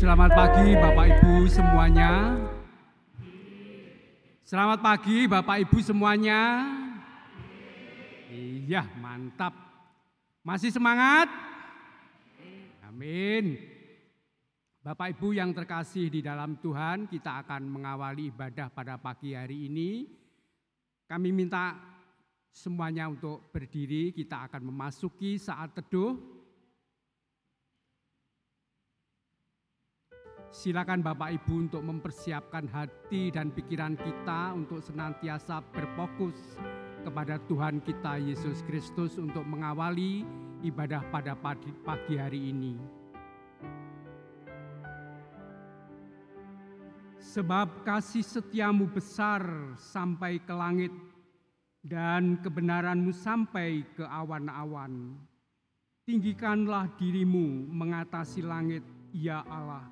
Selamat pagi Bapak Ibu semuanya. Selamat pagi Bapak Ibu semuanya. Iya, mantap. Masih semangat? Amin. Bapak Ibu yang terkasih di dalam Tuhan, kita akan mengawali ibadah pada pagi hari ini. Kami minta semuanya untuk berdiri, kita akan memasuki saat teduh. Silakan Bapak Ibu untuk mempersiapkan hati dan pikiran kita untuk senantiasa berfokus kepada Tuhan kita Yesus Kristus untuk mengawali ibadah pada pagi hari ini. Sebab kasih setiamu besar sampai ke langit dan kebenaranmu sampai ke awan-awan. Tinggikanlah dirimu mengatasi langit, ya Allah.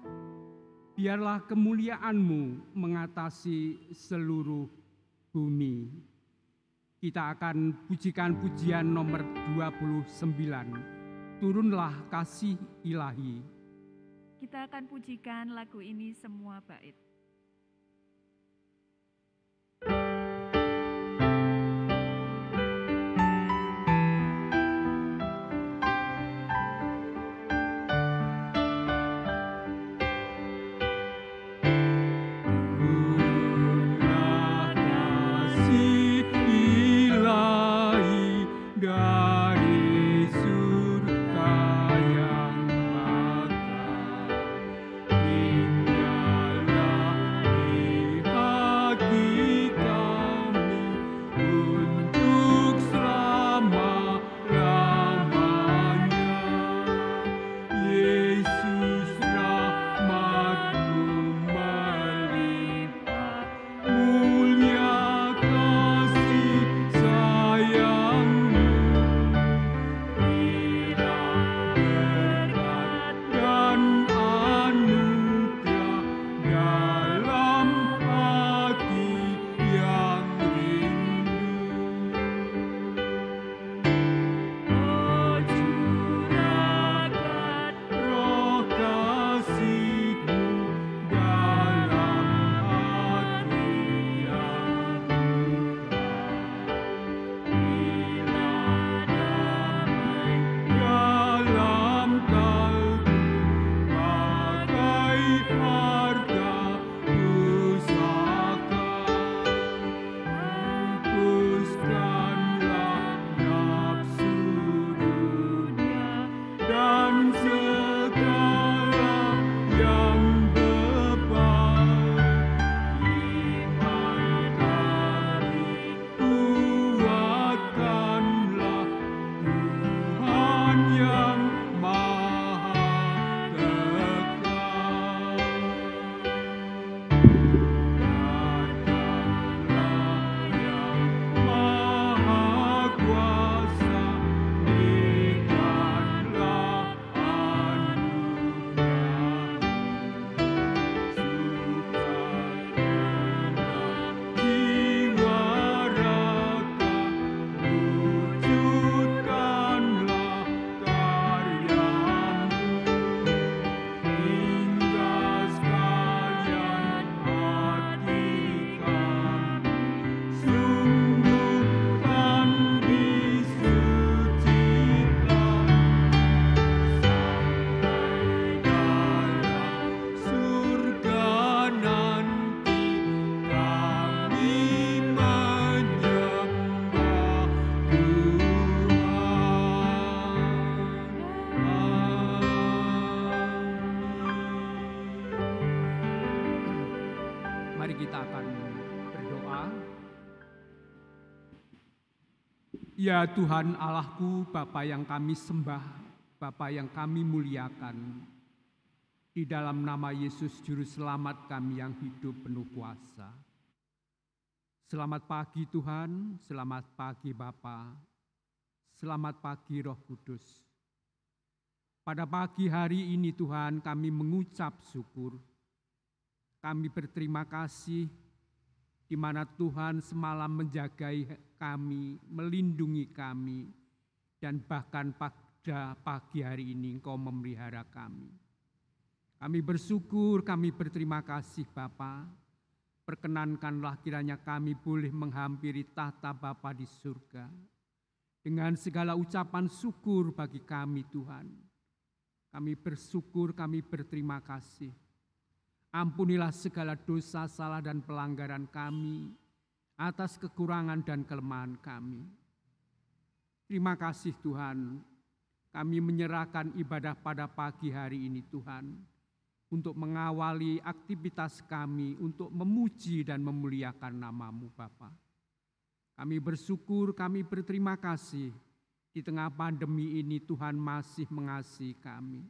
Biarlah kemuliaanmu mengatasi seluruh bumi. Kita akan pujikan pujian nomor 29. Turunlah kasih ilahi. Kita akan pujikan lagu ini semua bait. Ya Tuhan Allahku, Bapa yang kami sembah, Bapa yang kami muliakan, di dalam nama Yesus Juru Selamat kami yang hidup penuh kuasa. Selamat pagi Tuhan, selamat pagi Bapa, selamat pagi Roh Kudus. Pada pagi hari ini Tuhan kami mengucap syukur, kami berterima kasih di mana Tuhan semalam menjagai kami, melindungi kami, dan bahkan pada pagi hari ini Engkau memelihara kami. Kami bersyukur, kami berterima kasih Bapa. Perkenankanlah kiranya kami boleh menghampiri tahta Bapa di surga. Dengan segala ucapan syukur bagi kami Tuhan. Kami bersyukur, kami berterima kasih. Ampunilah segala dosa, salah dan pelanggaran kami atas kekurangan dan kelemahan kami. Terima kasih Tuhan, kami menyerahkan ibadah pada pagi hari ini Tuhan, untuk mengawali aktivitas kami untuk memuji dan memuliakan nama-Mu Bapa. Kami bersyukur, kami berterima kasih di tengah pandemi ini Tuhan masih mengasihi kami,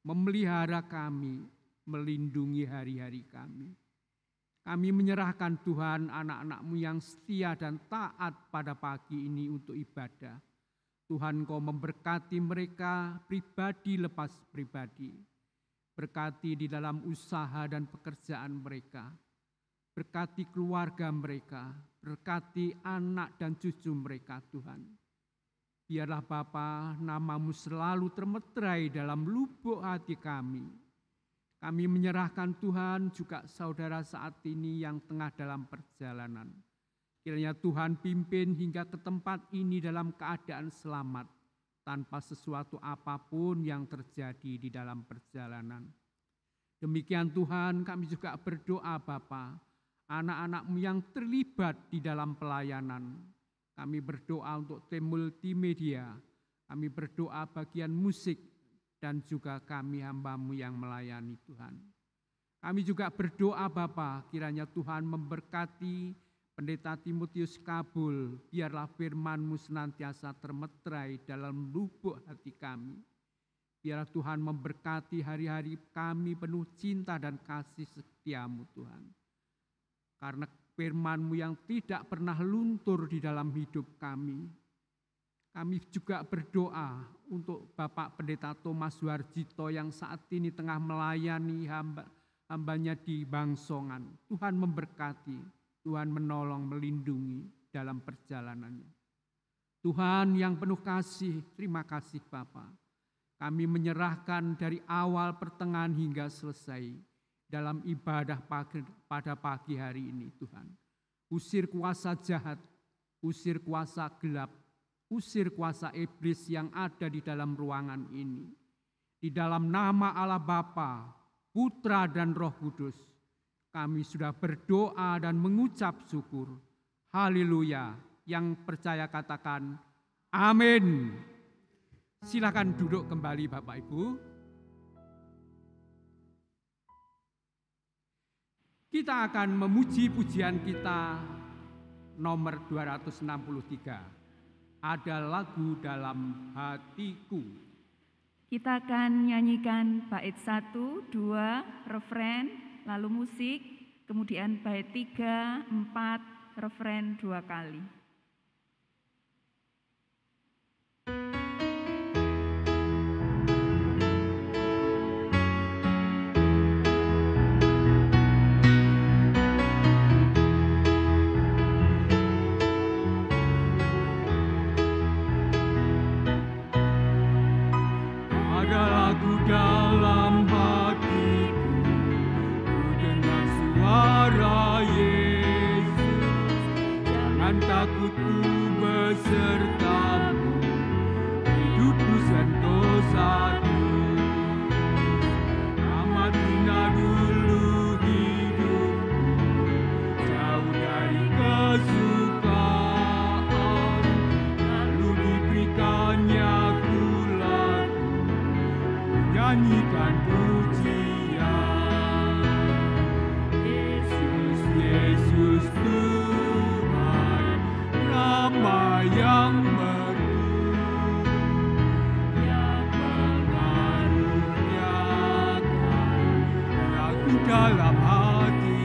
memelihara kami, melindungi hari-hari kami. Kami menyerahkan Tuhan anak-anak-Mu yang setia dan taat pada pagi ini untuk ibadah. Tuhan Kau memberkati mereka pribadi lepas pribadi. Berkati di dalam usaha dan pekerjaan mereka. Berkati keluarga mereka. Berkati anak dan cucu mereka Tuhan. Biarlah Bapa, nama-Mu selalu termeterai dalam lubuk hati kami. Kami menyerahkan Tuhan juga saudara saat ini yang tengah dalam perjalanan. Kiranya Tuhan pimpin hingga ke tempat ini dalam keadaan selamat, tanpa sesuatu apapun yang terjadi di dalam perjalanan. Demikian Tuhan, kami juga berdoa Bapa, anak-anak-Mu yang terlibat di dalam pelayanan. Kami berdoa untuk tim multimedia, kami berdoa bagian musik, dan juga kami hamba-Mu yang melayani Tuhan. Kami juga berdoa Bapa, kiranya Tuhan memberkati Pendeta Timotius Kabul, biarlah firman-Mu senantiasa termeterai dalam lubuk hati kami. Biarlah Tuhan memberkati hari-hari kami penuh cinta dan kasih setia-Mu Tuhan. Karena firman-Mu yang tidak pernah luntur di dalam hidup kami. Kami juga berdoa untuk Bapak Pendeta Thomas Warjito yang saat ini tengah melayani hambanya di Bangsongan. Tuhan memberkati. Tuhan menolong, melindungi dalam perjalanannya. Tuhan yang penuh kasih, terima kasih Bapa. Kami menyerahkan dari awal pertengahan hingga selesai dalam ibadah pada pagi hari ini Tuhan. Usir kuasa jahat, usir kuasa gelap, usir kuasa iblis yang ada di dalam ruangan ini. Di dalam nama Allah Bapa, Putra dan Roh Kudus, kami sudah berdoa dan mengucap syukur. Haleluya. Yang percaya katakan amin. Silakan duduk kembali Bapak Ibu. Kita akan memuji pujian kita nomor 263. Ada lagu dalam hatiku. Kita akan nyanyikan bait 1, 2, refren, lalu musik, kemudian bait 3, 4, refren 2 kali. Ada lagu dalam hatiku, suara Yesus, jangan takut ku besertamu, hidupku sentosaku. Amatilah dulu hidupku, jauh dari kesukaan, lalu diberikannya ku lagu, nyanyikan pujian. Yesus Tuhan, nama yang merdu, yang mengaruniakan lagu dalam hatiku.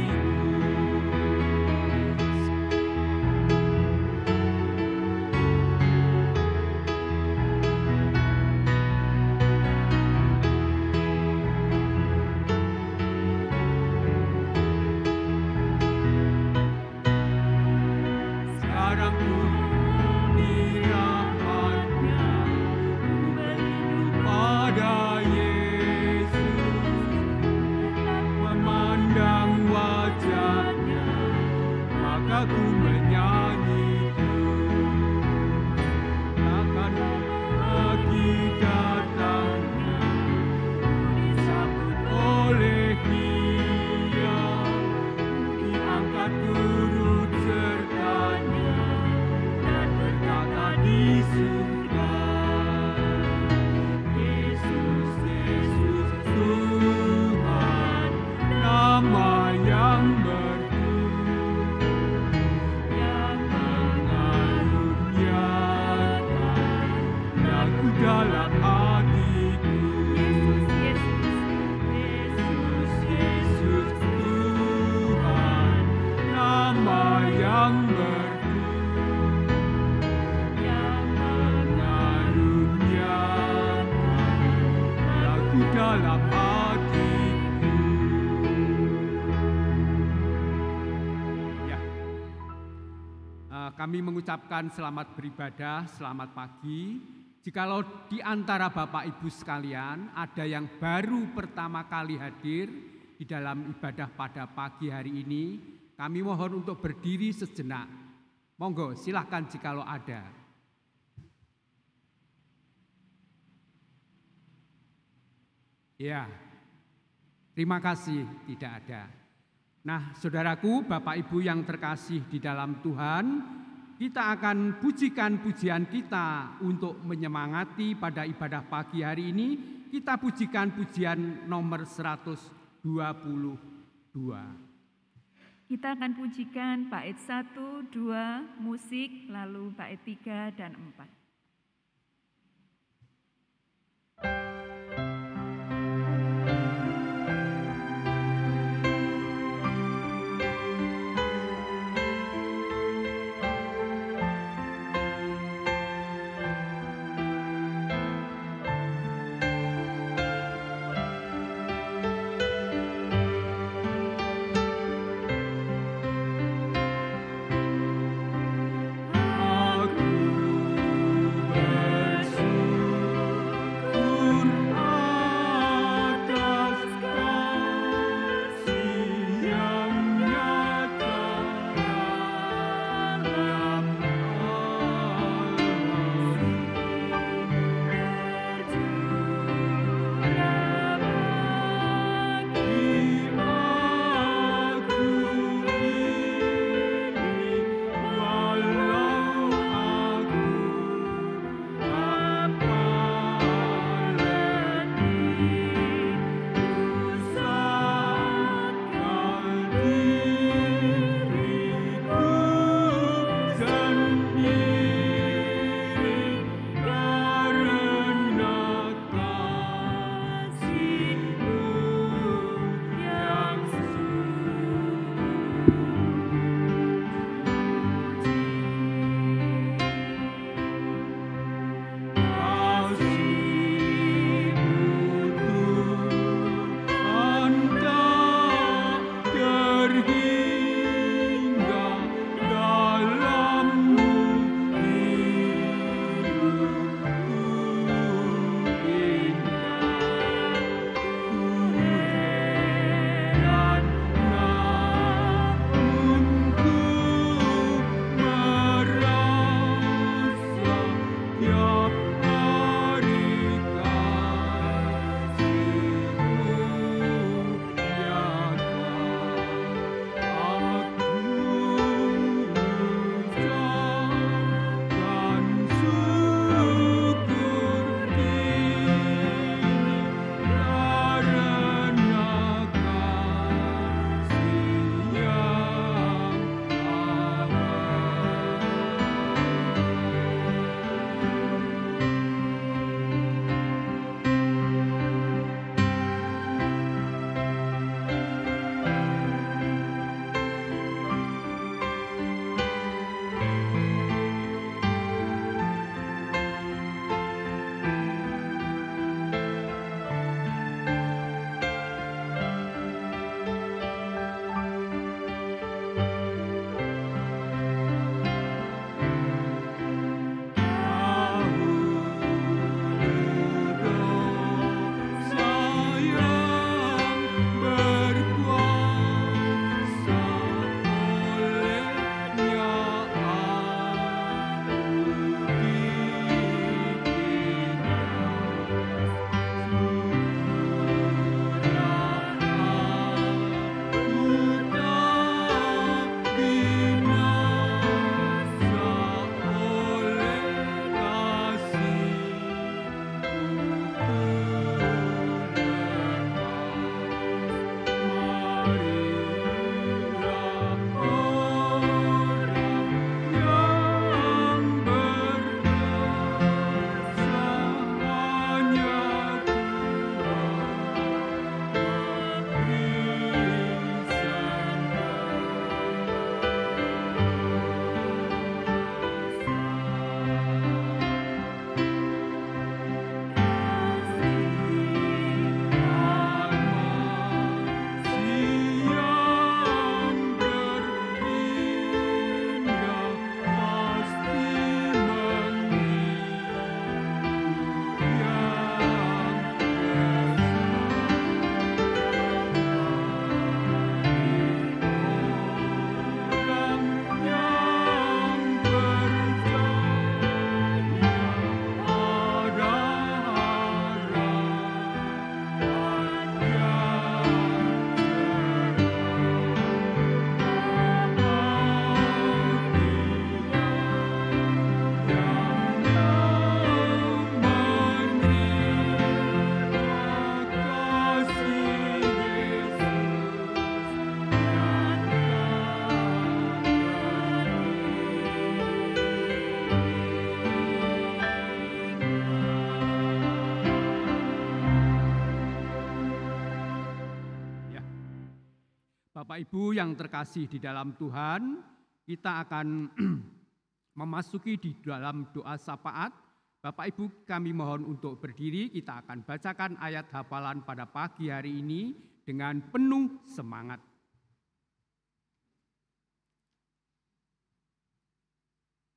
Sekarang ku di rahmat-Nya, ku berlindung pada Yesus, teguh dalam hatiku. Ya, kami mengucapkan selamat beribadah, selamat pagi. Jikalau di antara Bapak Ibu sekalian ada yang baru pertama kali hadir di dalam ibadah pada pagi hari ini, kami mohon untuk berdiri sejenak. Monggo, silahkan jikalau ada. Ya, terima kasih, tidak ada. Nah, saudaraku, Bapak Ibu yang terkasih di dalam Tuhan, kita akan pujikan pujian kita untuk menyemangati pada ibadah pagi hari ini. Kita pujikan pujian nomor 122. Kita akan pujikan bait 1, 2, musik, lalu bait 3 dan 4. Aku Bapak Ibu yang terkasih di dalam Tuhan, kita akan memasuki di dalam doa syafaat. Bapak Ibu kami mohon untuk berdiri, kita akan bacakan ayat hafalan pada pagi hari ini dengan penuh semangat.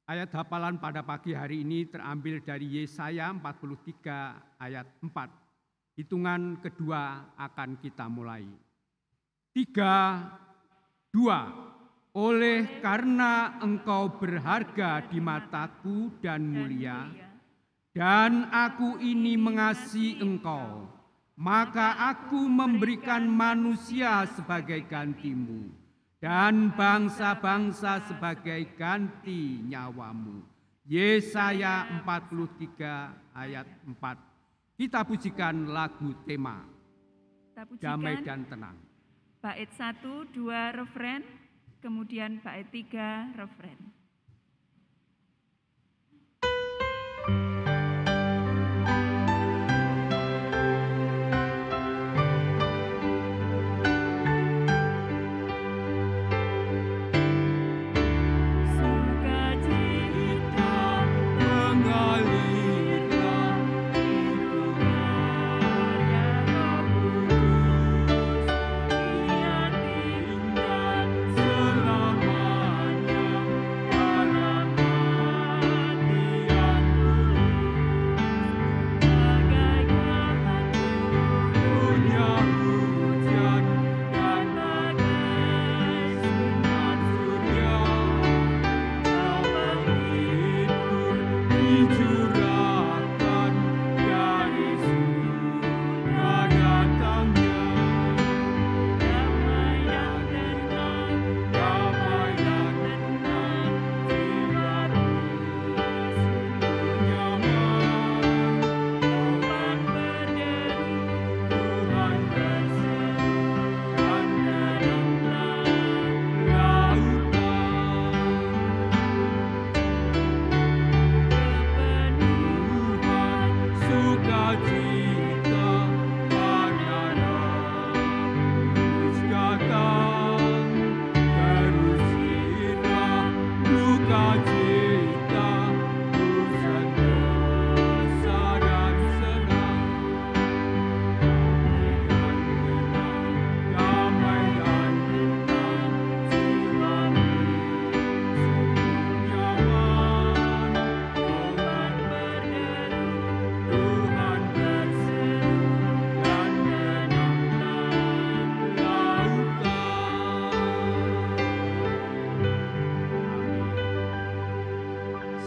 Ayat hafalan pada pagi hari ini terambil dari Yesaya 43 ayat 4. Hitungan kedua akan kita mulai. 3, 2. Oleh karena engkau berharga di mataku dan mulia, dan aku ini mengasihi engkau, maka aku memberikan manusia sebagai gantimu, dan bangsa-bangsa sebagai ganti nyawamu. Yesaya 43 ayat 4. Kita pujikan lagu tema, Damai dan Tenang. Bait 1, 2 refren, kemudian bait 3 refren.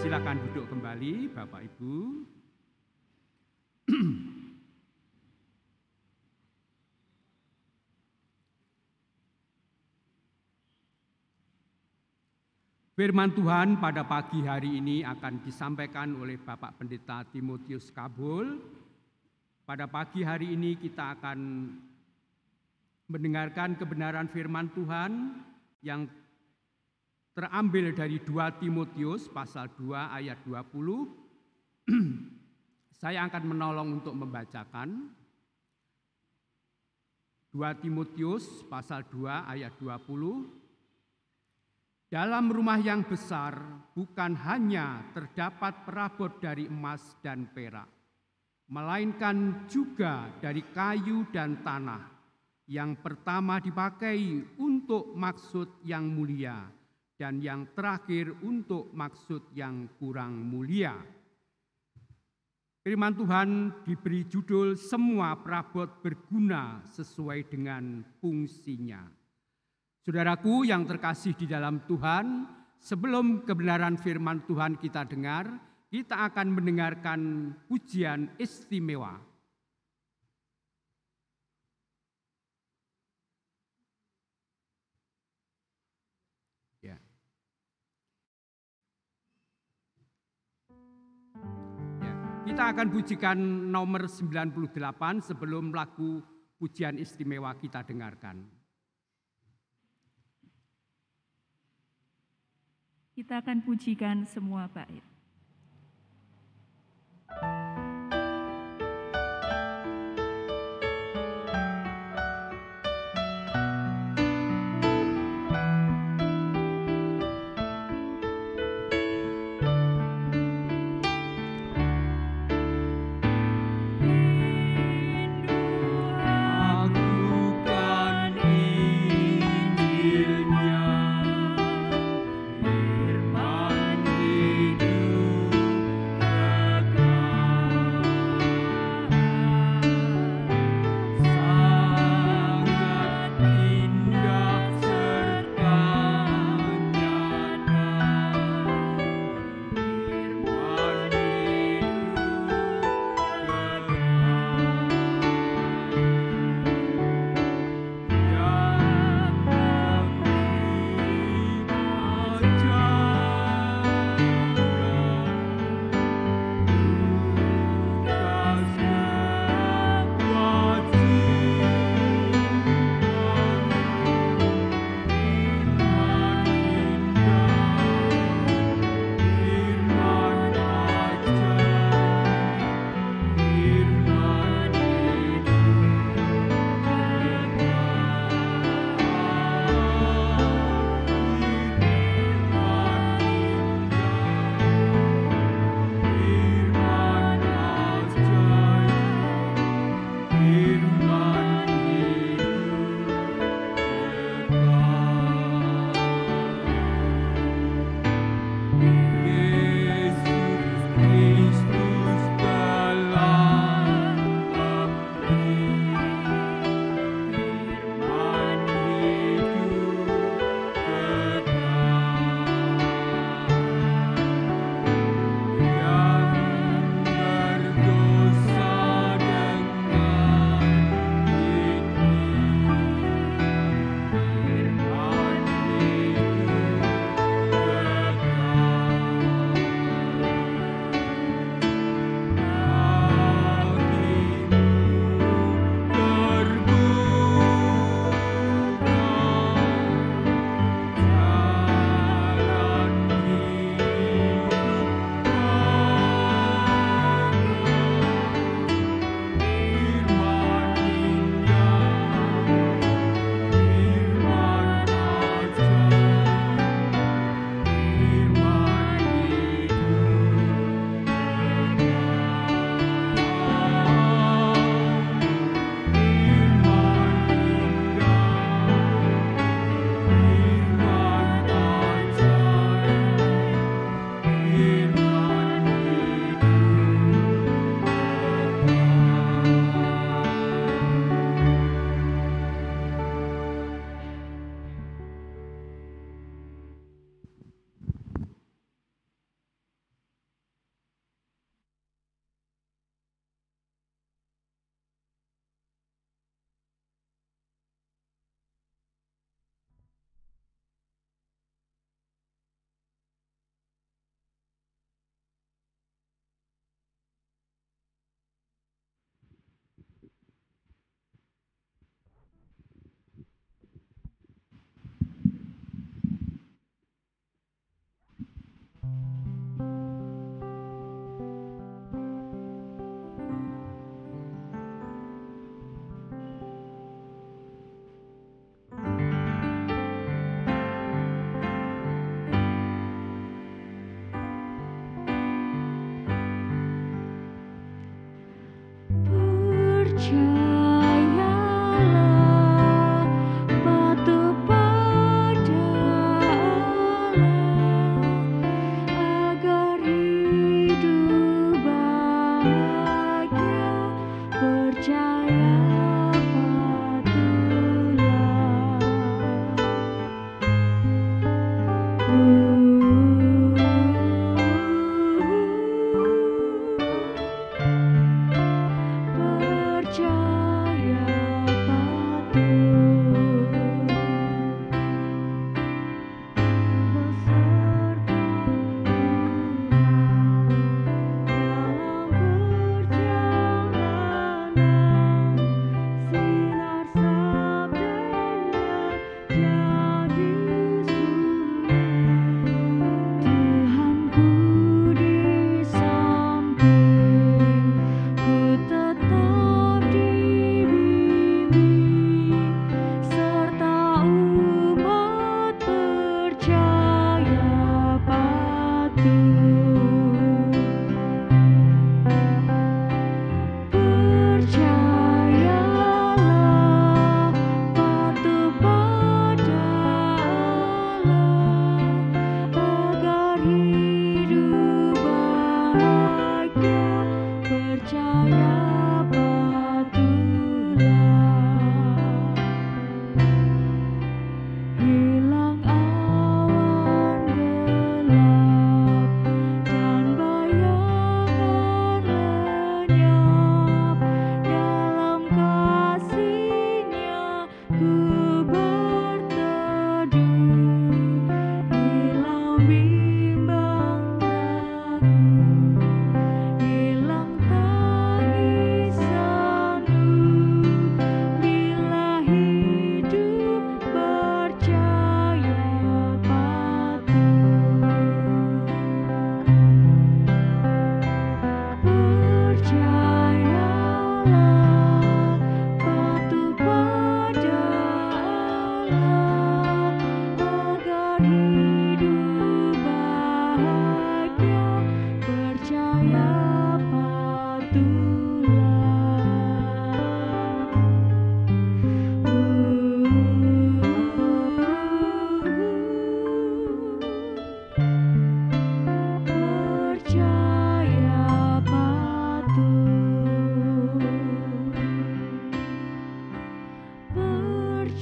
Silakan duduk kembali, Bapak Ibu. Firman Tuhan pada pagi hari ini akan disampaikan oleh Bapak Pendeta Timotius Kabul. Pada pagi hari ini kita akan mendengarkan kebenaran firman Tuhan yang terambil dari 2 Timotius pasal 2 ayat 20. Saya akan menolong untuk membacakan 2 Timotius pasal 2 ayat 20. Dalam rumah yang besar bukan hanya terdapat perabot dari emas dan perak, melainkan juga dari kayu dan tanah, yang pertama dipakai untuk maksud yang mulia, dan yang terakhir untuk maksud yang kurang mulia. Firman Tuhan diberi judul semua perabot berguna sesuai dengan fungsinya. Saudaraku yang terkasih di dalam Tuhan, sebelum kebenaran firman Tuhan kita dengar, kita akan mendengarkan pujian istimewa. Kita akan pujikan nomor 98 sebelum lagu pujian istimewa kita dengarkan. Kita akan pujikan semua bait.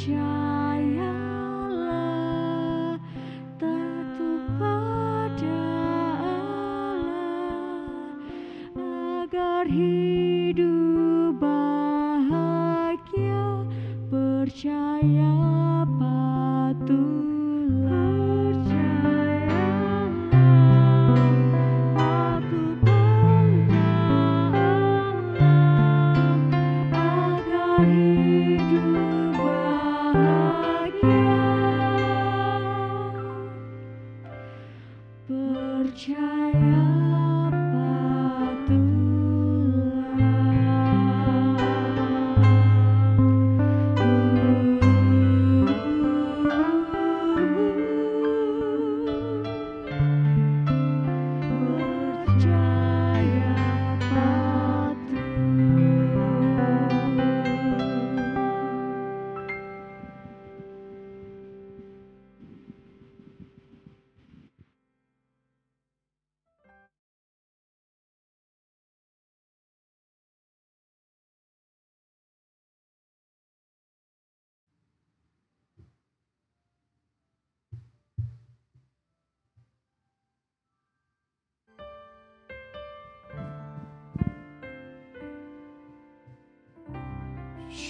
Percayalah teguh pada Allah agar hidup bahagia. Percaya patuhlah, aku pada Allah agar hidup bahagia. Percaya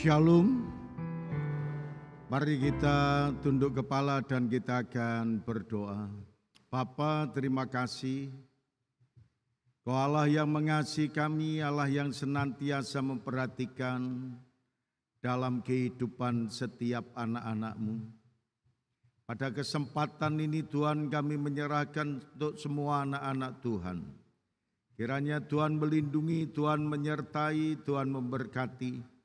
Shalom. Mari kita tunduk kepala dan kita akan berdoa. Bapa, terima kasih. Kau Allah yang mengasihi kami, Allah yang senantiasa memperhatikan dalam kehidupan setiap anak-anak-Mu. Pada kesempatan ini Tuhan, kami menyerahkan untuk semua anak-anak Tuhan. Kiranya Tuhan melindungi, Tuhan menyertai, Tuhan memberkati.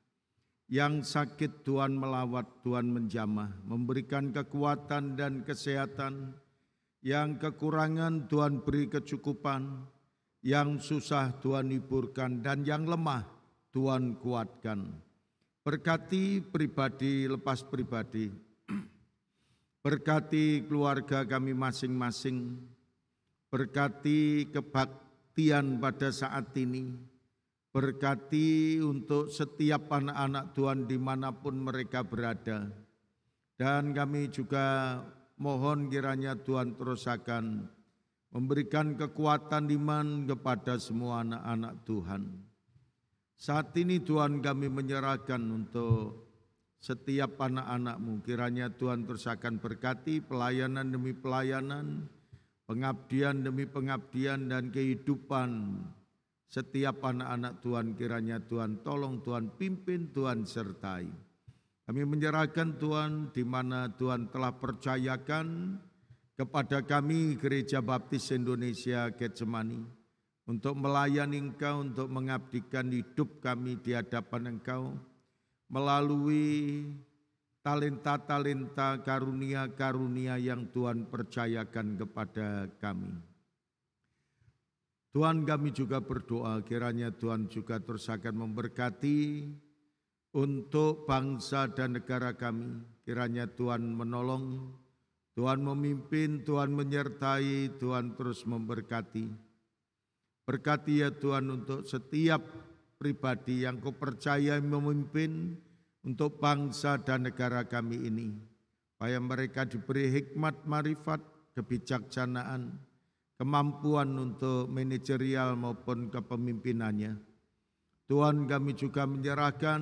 Yang sakit Tuhan melawat, Tuhan menjamah, memberikan kekuatan dan kesehatan. Yang kekurangan Tuhan beri kecukupan, yang susah Tuhan hiburkan, dan yang lemah Tuhan kuatkan. Berkati pribadi lepas pribadi, berkati keluarga kami masing-masing, berkati kebaktian pada saat ini. Berkati untuk setiap anak-anak Tuhan dimanapun mereka berada. Dan kami juga mohon kiranya Tuhan terus akan memberikan kekuatan iman kepada semua anak-anak Tuhan. Saat ini Tuhan kami menyerahkan untuk setiap anak-anak-Mu. Kiranya Tuhan terus akan berkati pelayanan demi pelayanan, pengabdian demi pengabdian, dan kehidupan setiap anak-anak Tuhan. Kiranya Tuhan tolong, Tuhan pimpin, Tuhan sertai. Kami menyerahkan Tuhan di mana Tuhan telah percayakan kepada kami Gereja Baptis Indonesia Getsemani untuk melayani Engkau, untuk mengabdikan hidup kami di hadapan Engkau melalui talenta-talenta, karunia-karunia yang Tuhan percayakan kepada kami. Tuhan, kami juga berdoa kiranya Tuhan juga terus akan memberkati untuk bangsa dan negara kami. Kiranya Tuhan menolong, Tuhan memimpin, Tuhan menyertai, Tuhan terus memberkati. Berkati ya Tuhan untuk setiap pribadi yang Kau percaya memimpin untuk bangsa dan negara kami ini. Supaya mereka diberi hikmat, marifat, kebijaksanaan, kemampuan untuk manajerial maupun kepemimpinannya. Tuhan, kami juga menyerahkan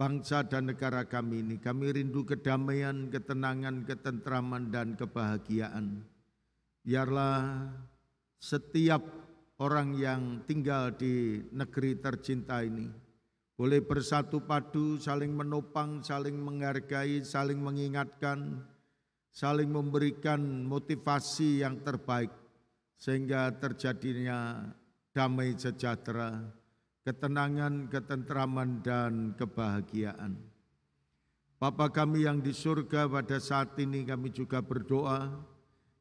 bangsa dan negara kami ini. Kami rindu kedamaian, ketenangan, ketentraman, dan kebahagiaan. Biarlah setiap orang yang tinggal di negeri tercinta ini boleh bersatu padu, saling menopang, saling menghargai, saling mengingatkan, saling memberikan motivasi yang terbaik sehingga terjadinya damai sejahtera, ketenangan, ketentraman, dan kebahagiaan. Bapa kami yang di surga, pada saat ini kami juga berdoa,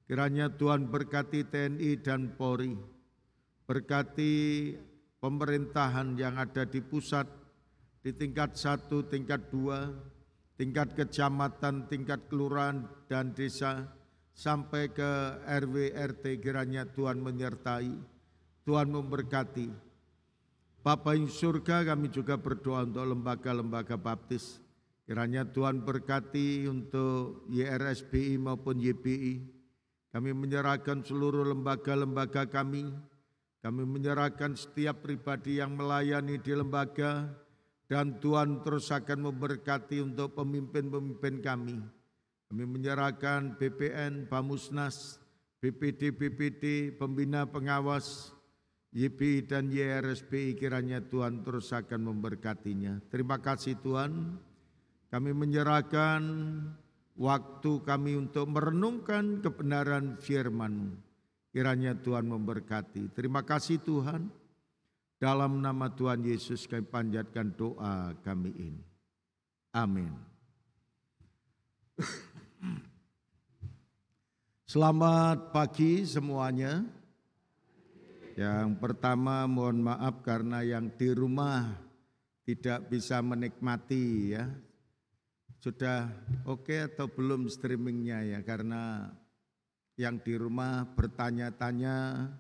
kiranya Tuhan berkati TNI dan Polri, berkati pemerintahan yang ada di pusat, di tingkat 1, tingkat 2, tingkat kecamatan, tingkat kelurahan dan desa, sampai ke RW, RT, kiranya Tuhan menyertai, Tuhan memberkati. Bapa yang surga, kami juga berdoa untuk lembaga-lembaga baptis. Kiranya Tuhan berkati untuk YRSBI maupun YBI. Kami menyerahkan seluruh lembaga-lembaga kami. Kami menyerahkan setiap pribadi yang melayani di lembaga. Dan Tuhan terus akan memberkati untuk pemimpin-pemimpin kami. Kami menyerahkan BPN, Bamusnas, BPD, pembina pengawas, YBI dan YRSBI, kiranya Tuhan terus akan memberkatinya. Terima kasih Tuhan. Kami menyerahkan waktu kami untuk merenungkan kebenaran firman-Mu. Kiranya Tuhan memberkati. Terima kasih Tuhan. Dalam nama Tuhan Yesus kami panjatkan doa kami ini. Amin. Selamat pagi semuanya. Yang pertama mohon maaf karena yang di rumah tidak bisa menikmati ya. Sudah oke atau belum streamingnya ya, karena yang di rumah bertanya-tanya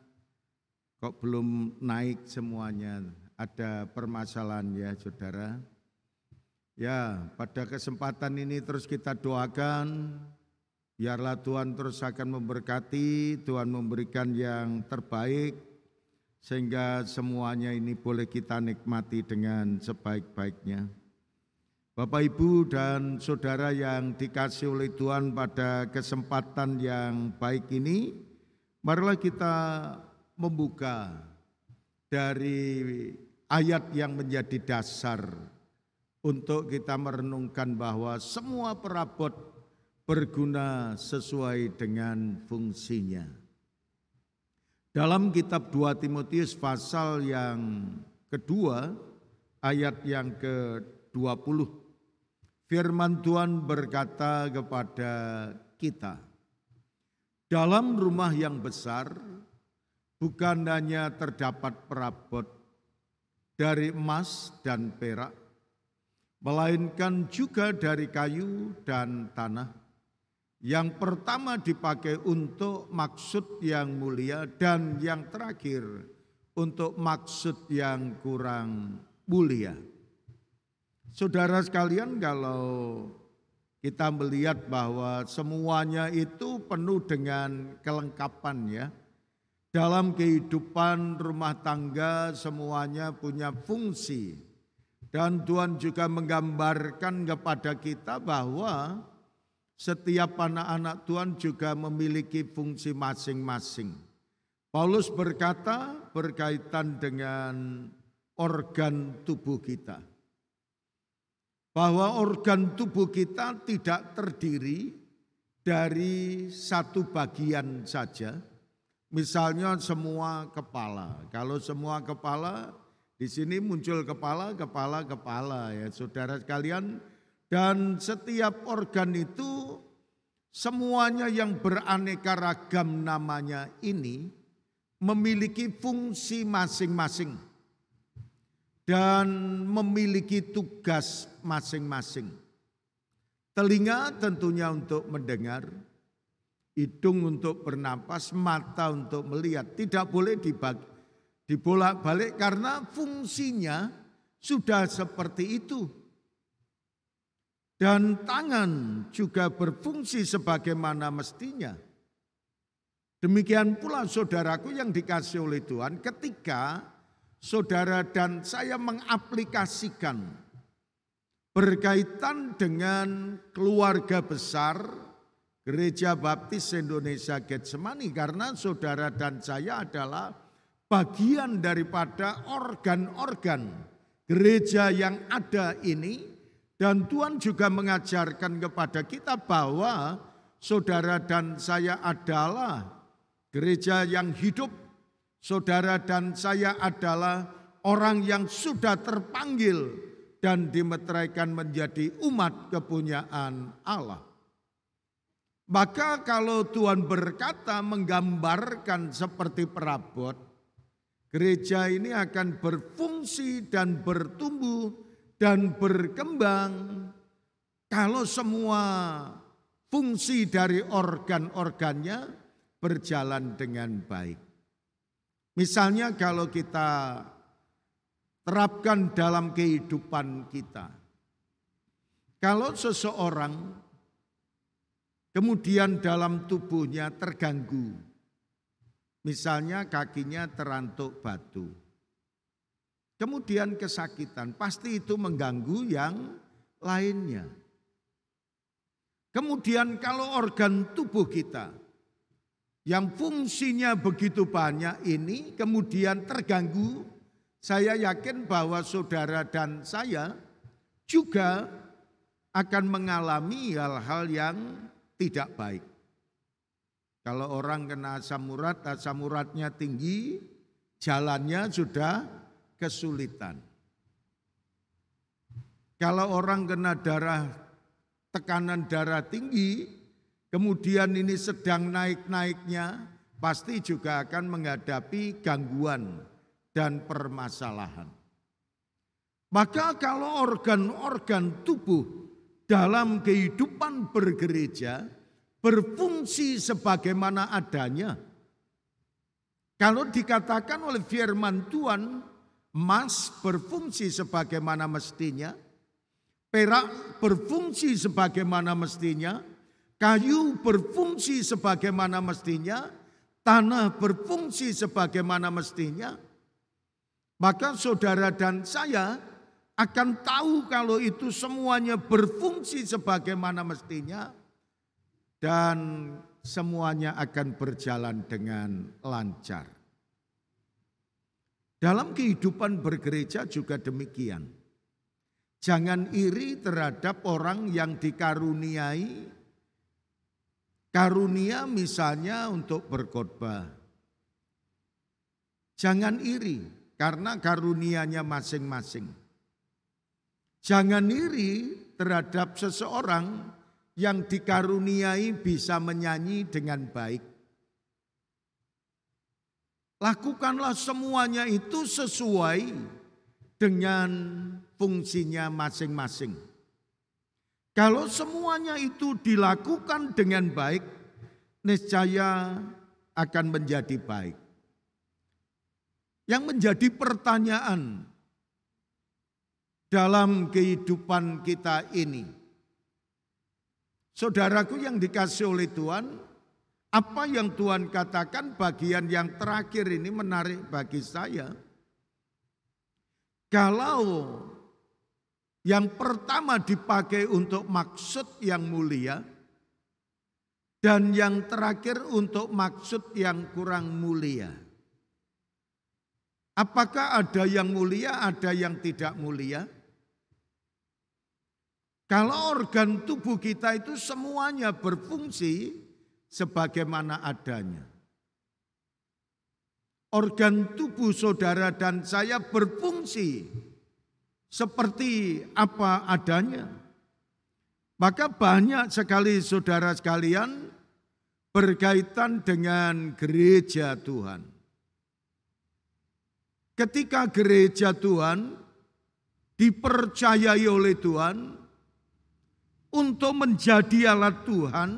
kok belum naik semuanya, ada permasalahan ya saudara. Ya, pada kesempatan ini terus kita doakan, biarlah Tuhan terus akan memberkati, Tuhan memberikan yang terbaik, sehingga semuanya ini boleh kita nikmati dengan sebaik-baiknya. Bapak, Ibu, dan Saudara yang dikasihi oleh Tuhan, pada kesempatan yang baik ini, marilah kita membuka dari ayat yang menjadi dasar untuk kita merenungkan bahwa semua perabot berguna sesuai dengan fungsinya. Dalam kitab 2 Timotius pasal yang kedua, ayat yang ke-20, firman Tuhan berkata kepada kita, dalam rumah yang besar bukan hanya terdapat perabot dari emas dan perak, melainkan juga dari kayu dan tanah, yang pertama dipakai untuk maksud yang mulia dan yang terakhir untuk maksud yang kurang mulia. Saudara sekalian, kalau kita melihat bahwa semuanya itu penuh dengan kelengkapan ya. Dalam kehidupan rumah tangga semuanya punya fungsi. Dan Tuhan juga menggambarkan kepada kita bahwa setiap anak-anak Tuhan juga memiliki fungsi masing-masing. Paulus berkata berkaitan dengan organ tubuh kita, bahwa organ tubuh kita tidak terdiri dari satu bagian saja. Misalnya semua kepala. Kalau semua kepala, di sini muncul kepala ya saudara sekalian. Dan setiap organ itu semuanya yang beraneka ragam namanya ini memiliki fungsi masing-masing dan memiliki tugas masing-masing. Telinga tentunya untuk mendengar, hidung untuk bernapas, mata untuk melihat. Tidak boleh dibolak-balik karena fungsinya sudah seperti itu. Dan tangan juga berfungsi sebagaimana mestinya. Demikian pula saudaraku yang dikasihi oleh Tuhan, ketika saudara dan saya mengaplikasikan berkaitan dengan keluarga besar Gereja Baptis Indonesia Getsemani, karena saudara dan saya adalah bagian daripada organ-organ gereja yang ada ini. Dan Tuhan juga mengajarkan kepada kita bahwa saudara dan saya adalah gereja yang hidup. Saudara dan saya adalah orang yang sudah terpanggil dan dimeteraikan menjadi umat kepunyaan Allah. Maka kalau Tuhan berkata menggambarkan seperti perabot, gereja ini akan berfungsi dan bertumbuh dan berkembang kalau semua fungsi dari organ-organnya berjalan dengan baik. Misalnya kalau kita terapkan dalam kehidupan kita, Kalau seseorang kemudian dalam tubuhnya terganggu, misalnya kakinya terantuk batu, kemudian kesakitan, pasti itu mengganggu yang lainnya. Kemudian kalau organ tubuh kita yang fungsinya begitu banyak ini kemudian terganggu, saya yakin bahwa saudara dan saya juga akan mengalami hal-hal yang tidak baik. Kalau orang kena asam uratnya tinggi, jalannya sudah kesulitan. Kalau orang kena tekanan darah tinggi, kemudian ini sedang naik-naiknya, pasti juga akan menghadapi gangguan dan permasalahan. Maka kalau organ-organ tubuh dalam kehidupan bergereja berfungsi sebagaimana adanya, kalau dikatakan oleh firman Tuhan, emas berfungsi sebagaimana mestinya, perak berfungsi sebagaimana mestinya, kayu berfungsi sebagaimana mestinya, tanah berfungsi sebagaimana mestinya, maka saudara dan saya akan tahu kalau itu semuanya berfungsi sebagaimana mestinya dan semuanya akan berjalan dengan lancar. Dalam kehidupan bergereja juga demikian. Jangan iri terhadap orang yang dikaruniai karunia misalnya untuk berkhotbah. Jangan iri karena karunianya masing-masing. Jangan iri terhadap seseorang yang dikaruniai bisa menyanyi dengan baik. Lakukanlah semuanya itu sesuai dengan fungsinya masing-masing. Kalau semuanya itu dilakukan dengan baik, niscaya akan menjadi baik. Yang menjadi pertanyaan dalam kehidupan kita ini, saudaraku yang dikasihi oleh Tuhan, apa yang Tuhan katakan bagian yang terakhir ini menarik bagi saya. Kalau yang pertama dipakai untuk maksud yang mulia dan yang terakhir untuk maksud yang kurang mulia. Apakah ada yang mulia, ada yang tidak mulia? Kalau organ tubuh kita itu semuanya berfungsi sebagaimana adanya. Organ tubuh saudara dan saya berfungsi seperti apa adanya. Maka banyak sekali saudara sekalian berkaitan dengan gereja Tuhan. Ketika gereja Tuhan dipercayai oleh Tuhan untuk menjadi alat Tuhan,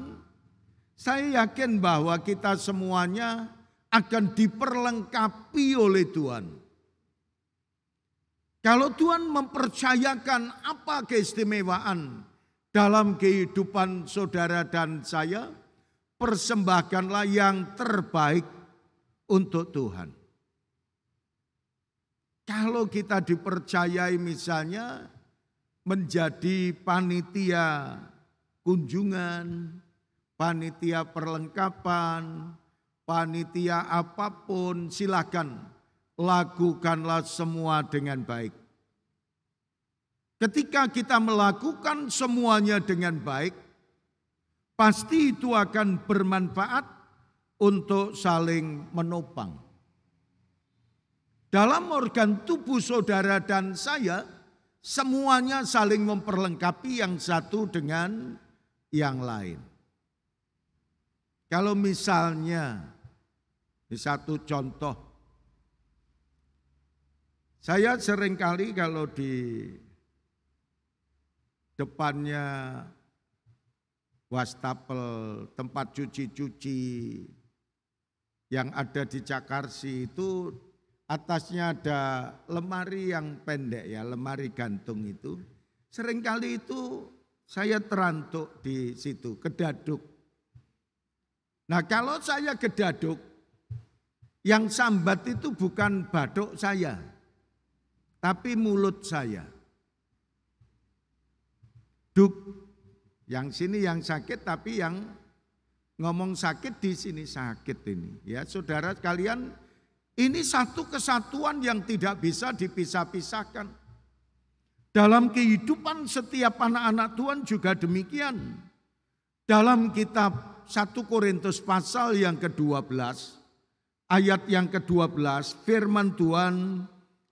saya yakin bahwa kita semuanya akan diperlengkapi oleh Tuhan. Kalau Tuhan mempercayakan apa keistimewaan dalam kehidupan saudara dan saya, persembahkanlah yang terbaik untuk Tuhan. Kalau kita dipercayai misalnya menjadi panitia kunjungan, panitia perlengkapan, panitia apapun, silakan lakukanlah semua dengan baik. Ketika kita melakukan semuanya dengan baik, pasti itu akan bermanfaat untuk saling menopang. Dalam organ tubuh saudara dan saya, semuanya saling memperlengkapi yang satu dengan yang lain. Kalau misalnya, di satu contoh, saya seringkali kalau di depannya wastafel, tempat cuci-cuci yang ada di Cakarsi itu, atasnya ada lemari yang pendek ya, lemari gantung itu. Seringkali itu Saya terantuk di situ, kedaduk. Nah kalau saya kedaduk, yang sambat itu bukan bathuk saya, tapi mulut saya. Duk, yang sini yang sakit, tapi yang ngomong sakit di sini sakit ini. Ya saudara sekalian, ini satu kesatuan yang tidak bisa dipisah-pisahkan. Dalam kehidupan setiap anak-anak Tuhan juga demikian. Dalam kitab 1 Korintus pasal yang ke-12, ayat yang ke-12, firman Tuhan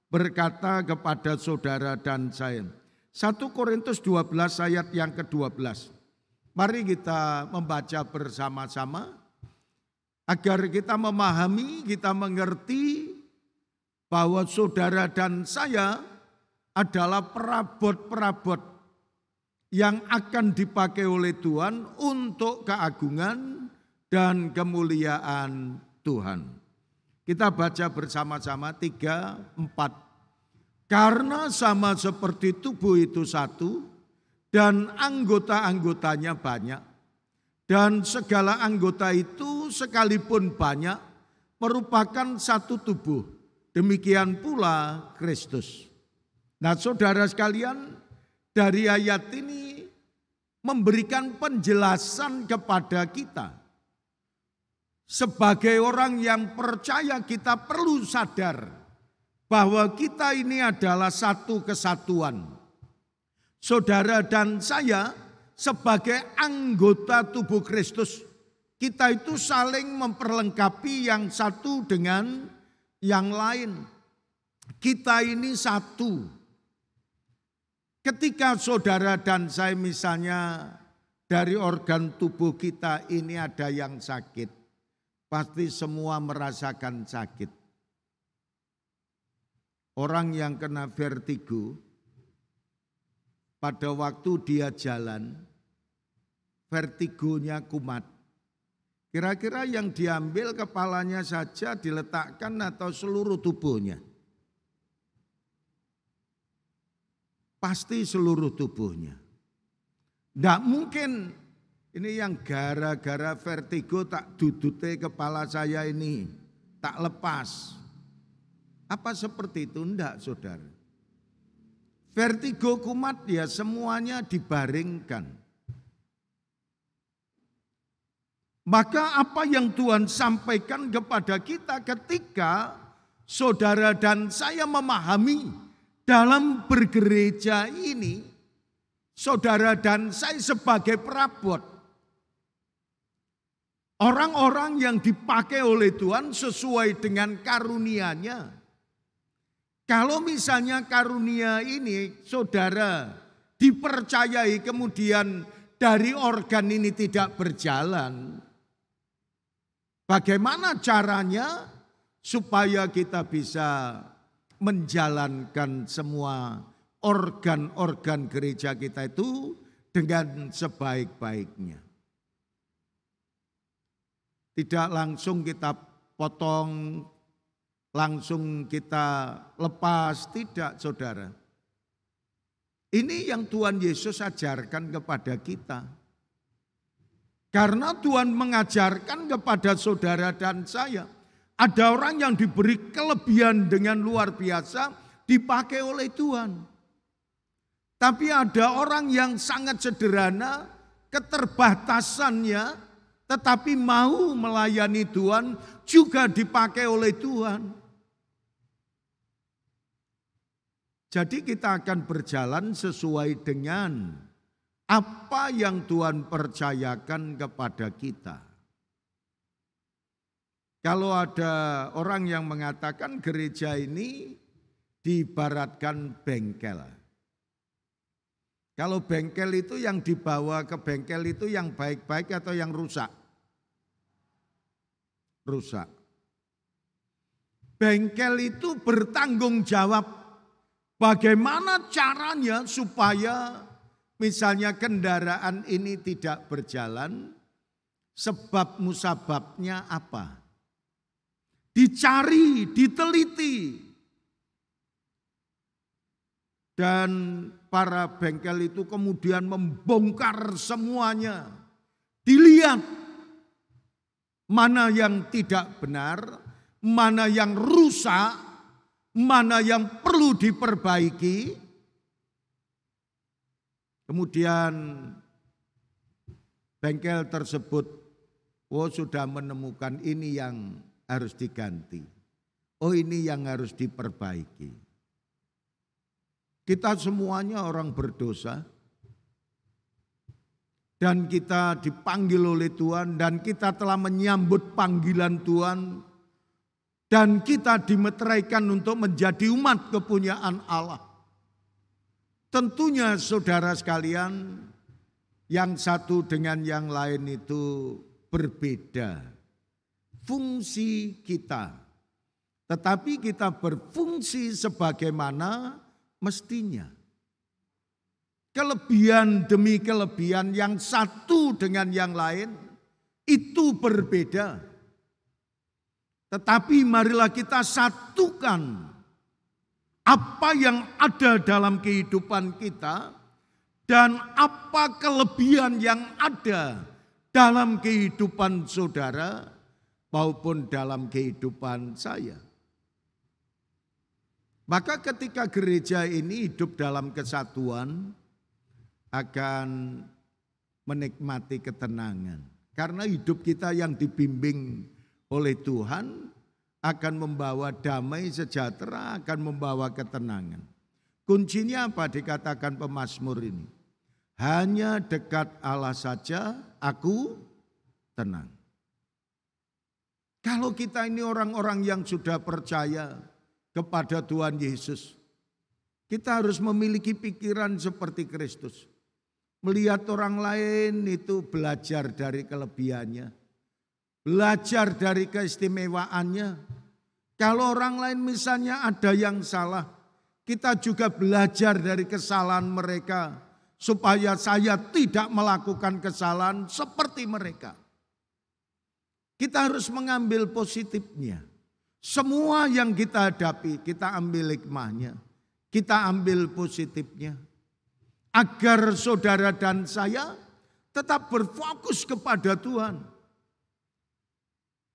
berkata kepada saudara dan saya. 1 Korintus 12 ayat yang ke-12. Mari kita membaca bersama-sama agar kita memahami, kita mengerti bahwa saudara dan saya adalah perabot-perabot yang akan dipakai oleh Tuhan untuk keagungan dan kemuliaan Tuhan. Kita baca bersama-sama 3, 4. Karena sama seperti tubuh itu satu dan anggota-anggotanya banyak. Dan segala anggota itu sekalipun banyak merupakan satu tubuh. Demikian pula Kristus. Nah saudara sekalian, dari ayat ini memberikan penjelasan kepada kita. Sebagai orang yang percaya kita perlu sadar bahwa kita ini adalah satu kesatuan. Saudara dan saya sebagai anggota tubuh Kristus, kita itu saling memperlengkapi yang satu dengan yang lain. Kita ini satu. Ketika saudara dan saya misalnya dari organ tubuh kita ini ada yang sakit, pasti semua merasakan sakit. Orang yang kena vertigo, pada waktu dia jalan, vertigonya kumat. Kira-kira yang diambil kepalanya saja diletakkan atau seluruh tubuhnya? Pasti seluruh tubuhnya. Tidak mungkin ini yang gara-gara vertigo tak dudute kepala saya ini, tak lepas. Apa seperti itu? Tidak saudara. Vertigo kumat ya semuanya dibaringkan. Maka apa yang Tuhan sampaikan kepada kita ketika saudara dan saya memahami dalam bergereja ini, saudara dan saya sebagai perabot. Orang-orang yang dipakai oleh Tuhan sesuai dengan karunia-Nya. Kalau misalnya karunia ini, saudara, dipercayai kemudian dari organ ini tidak berjalan, bagaimana caranya supaya kita bisa menjalankan semua organ-organ gereja kita itu dengan sebaik-baiknya. Tidak langsung kita potong, langsung kita lepas, tidak saudara. Ini yang Tuhan Yesus ajarkan kepada kita. Karena Tuhan mengajarkan kepada saudara dan saya, ada orang yang diberi kelebihan dengan luar biasa dipakai oleh Tuhan. Tapi ada orang yang sangat sederhana, keterbatasannya, tetapi mau melayani Tuhan juga dipakai oleh Tuhan. Jadi kita akan berjalan sesuai dengan apa yang Tuhan percayakan kepada kita. Kalau ada orang yang mengatakan gereja ini diibaratkan bengkel. Kalau bengkel itu yang dibawa ke bengkel itu yang baik-baik atau yang rusak? Rusak. Bengkel itu bertanggung jawab bagaimana caranya supaya misalnya kendaraan ini tidak berjalan, sebab musababnya apa? Dicari, diteliti. Dan para bengkel itu kemudian membongkar semuanya. Dilihat mana yang tidak benar, mana yang rusak, mana yang perlu diperbaiki. Kemudian bengkel tersebut, sudah menemukan ini yang harus diganti. Oh, ini yang harus diperbaiki. Kita semuanya orang berdosa. Dan kita dipanggil oleh Tuhan. Dan kita telah menyambut panggilan Tuhan. Dan kita dimeteraikan untuk menjadi umat kepunyaan Allah. Tentunya saudara sekalian, yang satu dengan yang lain itu berbeda. Fungsi kita. Tetapi kita berfungsi sebagaimana mestinya. Kelebihan demi kelebihan yang satu dengan yang lain itu berbeda. Tetapi marilah kita satukan apa yang ada dalam kehidupan kita dan apa kelebihan yang ada dalam kehidupan saudara maupun dalam kehidupan saya. Maka ketika gereja ini hidup dalam kesatuan akan menikmati ketenangan. Karena hidup kita yang dibimbing oleh Tuhan akan membawa damai sejahtera, akan membawa ketenangan. Kuncinya apa dikatakan pemazmur ini? Hanya dekat Allah saja aku tenang. Kalau kita ini orang-orang yang sudah percaya kepada Tuhan Yesus, kita harus memiliki pikiran seperti Kristus. Melihat orang lain itu belajar dari kelebihannya, belajar dari keistimewaannya. Kalau orang lain misalnya ada yang salah, kita juga belajar dari kesalahan mereka, supaya saya tidak melakukan kesalahan seperti mereka. Kita harus mengambil positifnya. Semua yang kita hadapi, kita ambil hikmahnya, kita ambil positifnya. Agar saudara dan saya tetap berfokus kepada Tuhan.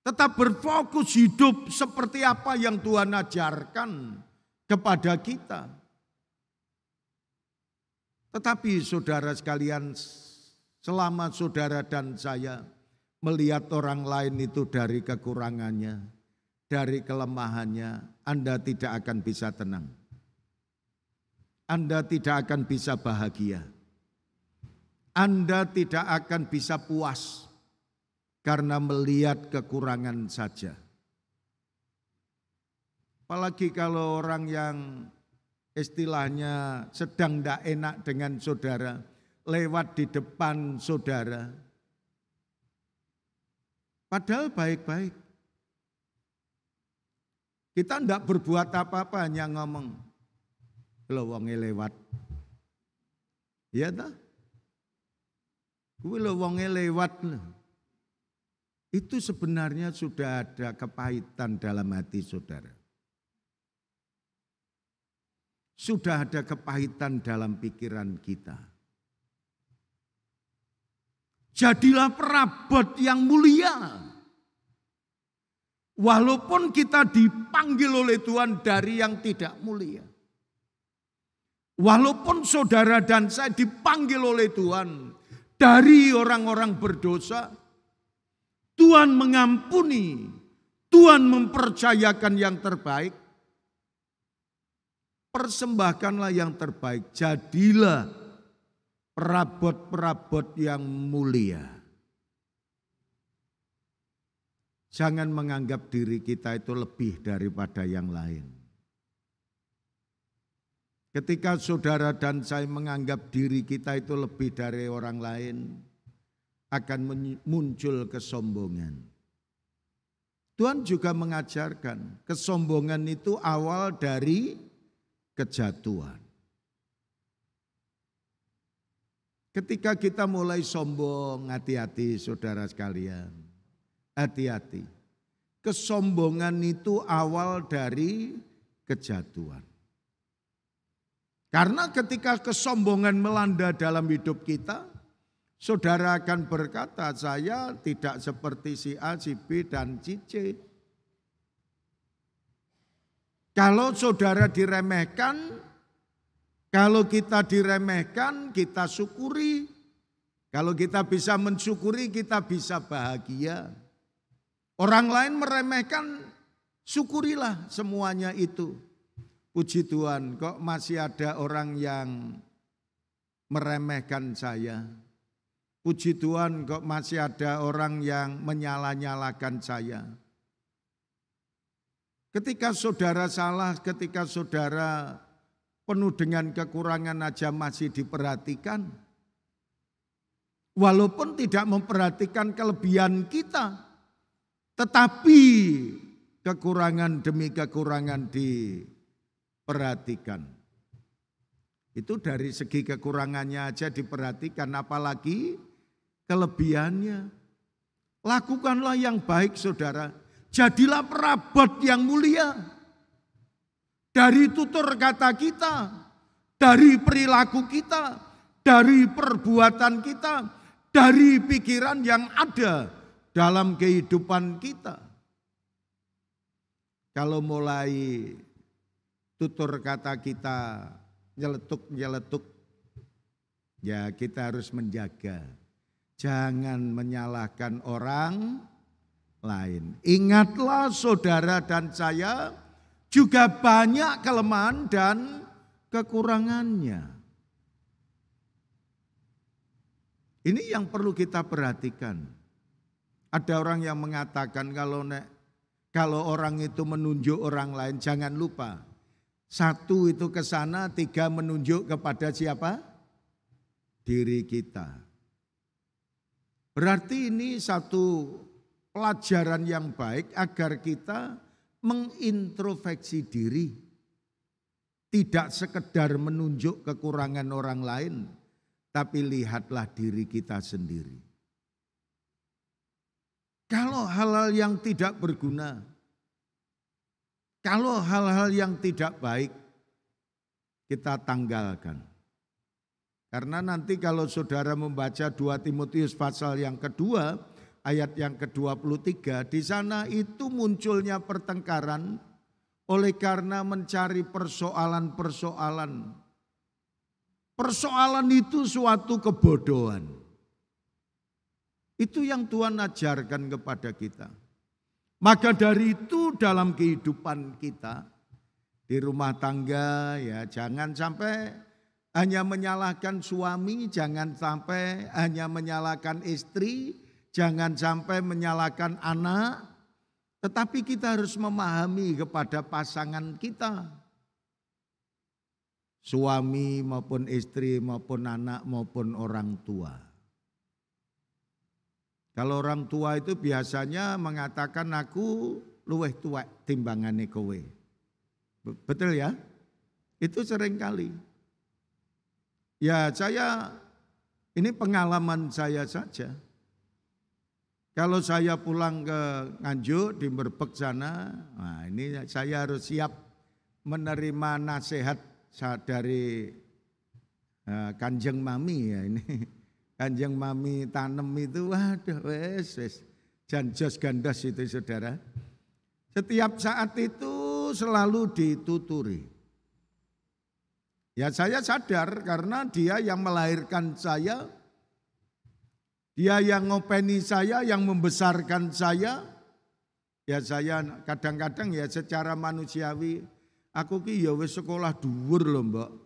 Tetap berfokus hidup seperti apa yang Tuhan ajarkan kepada kita. Tetapi saudara sekalian, selama saudara dan saya melihat orang lain itu dari kekurangannya, dari kelemahannya, Anda tidak akan bisa tenang. Anda tidak akan bisa bahagia. Anda tidak akan bisa puas karena melihat kekurangan saja. Apalagi kalau orang yang istilahnya sedang tidak enak dengan saudara, lewat di depan saudara. Padahal baik-baik. Kita tidak berbuat apa-apa, hanya ngomong, "Lho wonge lewat." Iya tak? Kuwi lho wonge lewat. Itu sebenarnya sudah ada kepahitan dalam hati saudara. Sudah ada kepahitan dalam pikiran kita. Jadilah perabot yang mulia. Walaupun kita dipanggil oleh Tuhan dari yang tidak mulia. Walaupun saudara dan saya dipanggil oleh Tuhan dari orang-orang berdosa, Tuhan mengampuni, Tuhan mempercayakan yang terbaik. Persembahkanlah yang terbaik, jadilah perabot-perabot yang mulia. Jangan menganggap diri kita itu lebih daripada yang lain. Ketika saudara dan saya menganggap diri kita itu lebih dari orang lain, akan muncul kesombongan. Tuhan juga mengajarkan, kesombongan itu awal dari kejatuhan. Ketika kita mulai sombong, hati-hati saudara sekalian. Hati-hati, kesombongan itu awal dari kejatuhan. Karena ketika kesombongan melanda dalam hidup kita, saudara akan berkata, saya tidak seperti si A, si B, dan si C. Kalau saudara diremehkan, kalau kita diremehkan, kita syukuri. Kalau kita bisa mensyukuri, kita bisa bahagia. Orang lain meremehkan, syukurilah semuanya itu. Puji Tuhan, kok masih ada orang yang meremehkan saya. Puji Tuhan, kok masih ada orang yang menyala-nyalakan saya. Ketika saudara salah, ketika saudara penuh dengan kekurangan aja masih diperhatikan. Walaupun tidak memperhatikan kelebihan kita, tetapi kekurangan demi kekurangan diperhatikan. Itu dari segi kekurangannya aja diperhatikan, apalagi kelebihannya. Lakukanlah yang baik saudara, jadilah perabot yang mulia. Dari tutur kata kita, dari perilaku kita, dari perbuatan kita, dari pikiran yang ada dalam kehidupan kita. Kalau mulai tutur kata kita nyeletuk-nyeletuk, ya kita harus menjaga. Jangan menyalahkan orang lain. Ingatlah saudara dan saya juga banyak kelemahan dan kekurangannya. Ini yang perlu kita perhatikan. Ada orang yang mengatakan kalau orang itu menunjuk orang lain, jangan lupa. 1 itu ke sana, 3 menunjuk kepada siapa? Diri kita. Berarti ini satu pelajaran yang baik agar kita mengintrospeksi diri. Tidak sekedar menunjuk kekurangan orang lain, tapi lihatlah diri kita sendiri. Kalau hal-hal yang tidak berguna, kalau hal-hal yang tidak baik, kita tanggalkan. Karena nanti kalau saudara membaca 2 Timotius pasal yang kedua, ayat yang ke-23, di sana itu munculnya pertengkaran oleh karena mencari persoalan-persoalan. Persoalan itu suatu kebodohan. Itu yang Tuhan ajarkan kepada kita. Maka dari itu dalam kehidupan kita di rumah tangga ya jangan sampai hanya menyalahkan suami, jangan sampai hanya menyalahkan istri, jangan sampai menyalahkan anak, tetapi kita harus memahami kepada pasangan kita. Suami maupun istri maupun anak maupun orang tua. Kalau orang tua itu biasanya mengatakan aku luweh tuwek timbangane kowe. Betul ya? Itu sering kali. Ya ini pengalaman saya saja. Kalau saya pulang ke Nganjuk di Merbek sana, nah ini saya harus siap menerima nasihat dari Kanjeng Mami ya ini. Kanjeng Mami tanem itu waduh wes janjos gandos itu saudara. Setiap saat itu selalu dituturi. Ya saya sadar karena dia yang melahirkan saya, dia yang ngopeni saya, yang membesarkan saya. Ya saya kadang-kadang ya secara manusiawi, aku ki ya wis sekolah dhuwur lho mbok.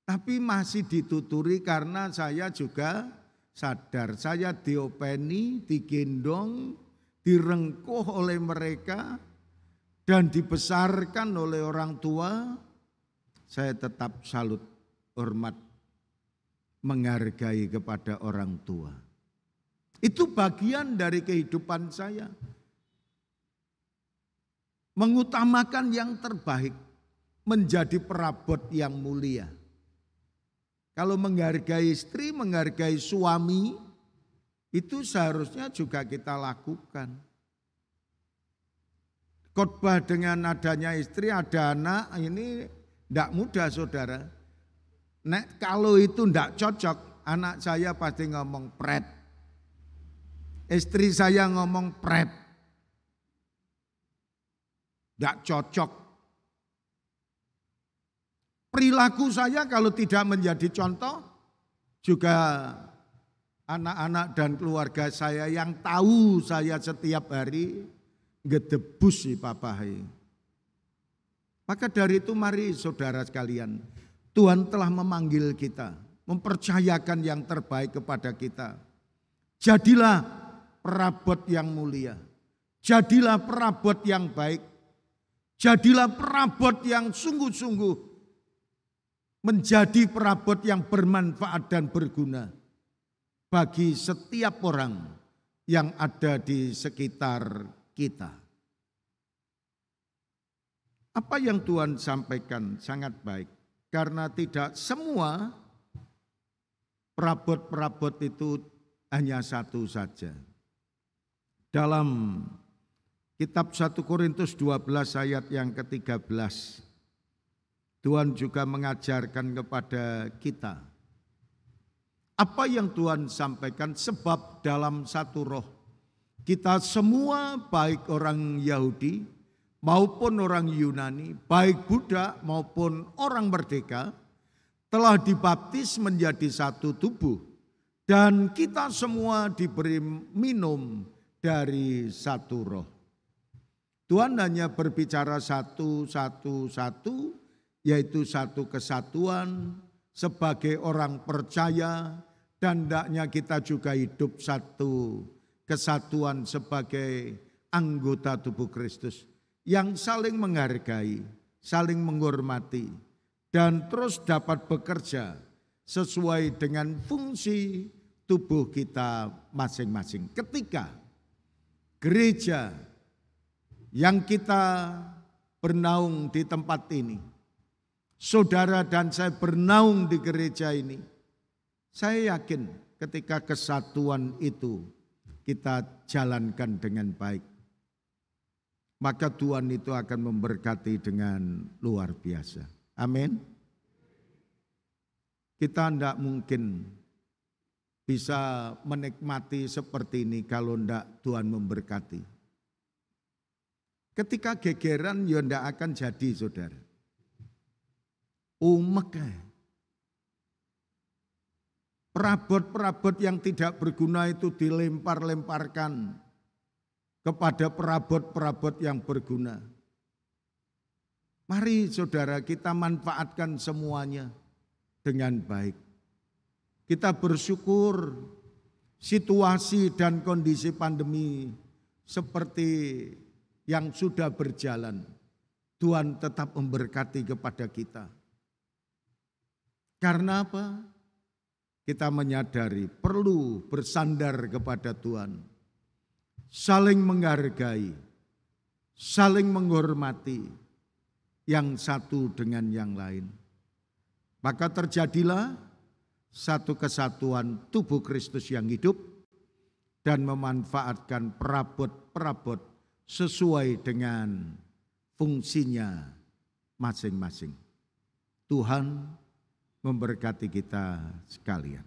Tapi masih dituturi karena saya juga sadar. Saya diopeni, digendong, direngkuh oleh mereka dan dibesarkan oleh orang tua. Saya tetap salut, hormat, menghargai kepada orang tua. Itu bagian dari kehidupan saya. Mengutamakan yang terbaik, menjadi perabot yang mulia. Kalau menghargai istri, menghargai suami, itu seharusnya juga kita lakukan. Khotbah dengan adanya istri, ada anak, ini Tidak mudah saudara. Nek kalau itu tidak cocok, anak saya pasti ngomong pret. Istri saya ngomong pret. Tidak cocok. Perilaku saya kalau tidak menjadi contoh, juga anak-anak dan keluarga saya yang tahu saya setiap hari ngedebus si papahai. Maka dari itu mari saudara sekalian, Tuhan telah memanggil kita, mempercayakan yang terbaik kepada kita. Jadilah perabot yang mulia, jadilah perabot yang baik, jadilah perabot yang sungguh-sungguh menjadi perabot yang bermanfaat dan berguna bagi setiap orang yang ada di sekitar kita. Apa yang Tuhan sampaikan sangat baik, karena tidak semua perabot-perabot itu hanya satu saja. Dalam kitab 1 Korintus 12 ayat yang ke-13, Tuhan juga mengajarkan kepada kita apa yang Tuhan sampaikan, sebab dalam satu roh kita semua, baik orang Yahudi maupun orang Yunani, baik budak maupun orang merdeka, telah dibaptis menjadi satu tubuh, dan kita semua diberi minum dari satu roh. Tuhan hanya berbicara satu, yaitu satu kesatuan sebagai orang percaya, dan hendaknya kita juga hidup satu kesatuan sebagai anggota tubuh Kristus yang saling menghargai, saling menghormati, dan terus dapat bekerja sesuai dengan fungsi tubuh kita masing-masing. Ketika gereja yang kita bernaung di tempat ini, saudara dan saya bernaung di gereja ini, saya yakin ketika kesatuan itu kita jalankan dengan baik, maka Tuhan itu akan memberkati dengan luar biasa. Amin. Kita tidak mungkin bisa menikmati seperti ini kalau tidak Tuhan memberkati. Ketika gegeran ya tidak akan jadi saudara. Umek. Perabot-perabot yang tidak berguna itu dilempar-lemparkan kepada perabot-perabot yang berguna. Mari saudara kita manfaatkan semuanya dengan baik. Kita bersyukur situasi dan kondisi pandemi seperti yang sudah berjalan, Tuhan tetap memberkati kepada kita. Karena apa? Kita menyadari perlu bersandar kepada Tuhan, saling menghargai, saling menghormati yang satu dengan yang lain. Maka terjadilah satu kesatuan tubuh Kristus yang hidup dan memanfaatkan perabot-perabot sesuai dengan fungsinya masing-masing. Tuhan memberkati kita sekalian.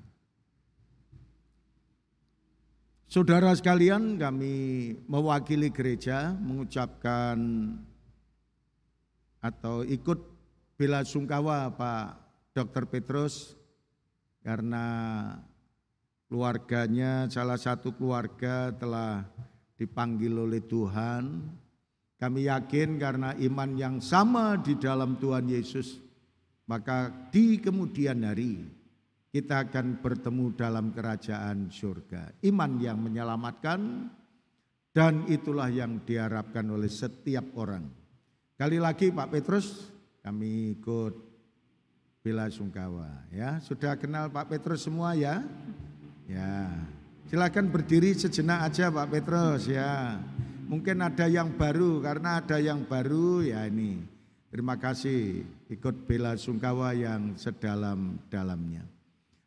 Saudara sekalian, kami mewakili gereja mengucapkan atau ikut bela sungkawa Pak Dr. Petrus karena keluarganya, salah satu keluarga telah dipanggil oleh Tuhan. Kami yakin karena iman yang sama di dalam Tuhan Yesus, maka di kemudian hari kita akan bertemu dalam kerajaan surga. Iman yang menyelamatkan, dan itulah yang diharapkan oleh setiap orang. Kali lagi Pak Petrus, kami ikut bela sungkawa. Ya, sudah kenal Pak Petrus semua ya? Ya, silakan berdiri sejenak aja Pak Petrus ya. Mungkin ada yang baru, karena ada yang baru ya ini. Terima kasih ikut bela sungkawa yang sedalam-dalamnya.